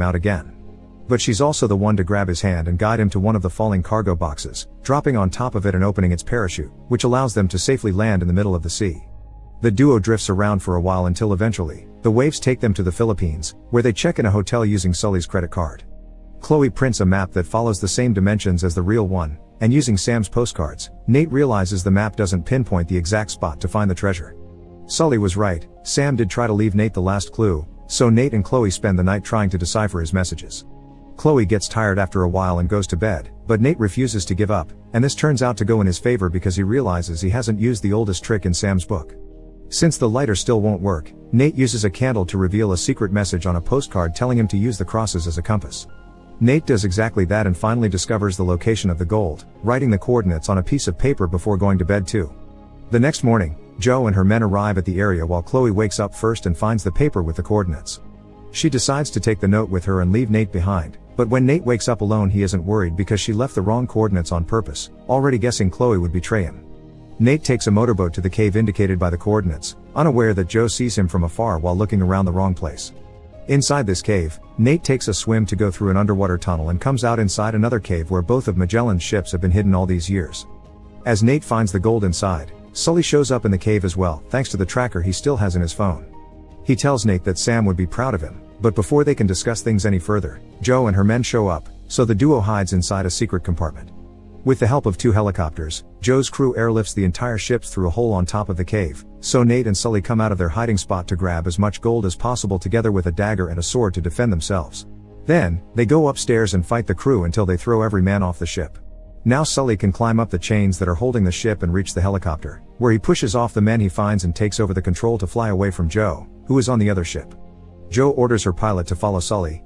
out again. But she's also the one to grab his hand and guide him to one of the falling cargo boxes, dropping on top of it and opening its parachute, which allows them to safely land in the middle of the sea. The duo drifts around for a while until eventually, the waves take them to the Philippines, where they check in a hotel using Sully's credit card. Chloe prints a map that follows the same dimensions as the real one, and using Sam's postcards, Nate realizes the map doesn't pinpoint the exact spot to find the treasure. Sully was right, Sam did try to leave Nate the last clue, so Nate and Chloe spend the night trying to decipher his messages. Chloe gets tired after a while and goes to bed, but Nate refuses to give up, and this turns out to go in his favor because he realizes he hasn't used the oldest trick in Sam's book. Since the lighter still won't work, Nate uses a candle to reveal a secret message on a postcard telling him to use the crosses as a compass. Nate does exactly that and finally discovers the location of the gold, writing the coordinates on a piece of paper before going to bed too. The next morning, Jo and her men arrive at the area while Chloe wakes up first and finds the paper with the coordinates. She decides to take the note with her and leave Nate behind, but when Nate wakes up alone he isn't worried because she left the wrong coordinates on purpose, already guessing Chloe would betray him. Nate takes a motorboat to the cave indicated by the coordinates, unaware that Jo sees him from afar while looking around the wrong place. Inside this cave, Nate takes a swim to go through an underwater tunnel and comes out inside another cave where both of Magellan's ships have been hidden all these years. As Nate finds the gold inside, Sully shows up in the cave as well, thanks to the tracker he still has in his phone. He tells Nate that Sam would be proud of him, but before they can discuss things any further, Jo and her men show up, so the duo hides inside a secret compartment. With the help of 2 helicopters, Jo's crew airlifts the entire ships through a hole on top of the cave, so Nate and Sully come out of their hiding spot to grab as much gold as possible together with a dagger and a sword to defend themselves. Then, they go upstairs and fight the crew until they throw every man off the ship. Now Sully can climb up the chains that are holding the ship and reach the helicopter, where he pushes off the men he finds and takes over the control to fly away from Jo, who is on the other ship. Jo orders her pilot to follow Sully,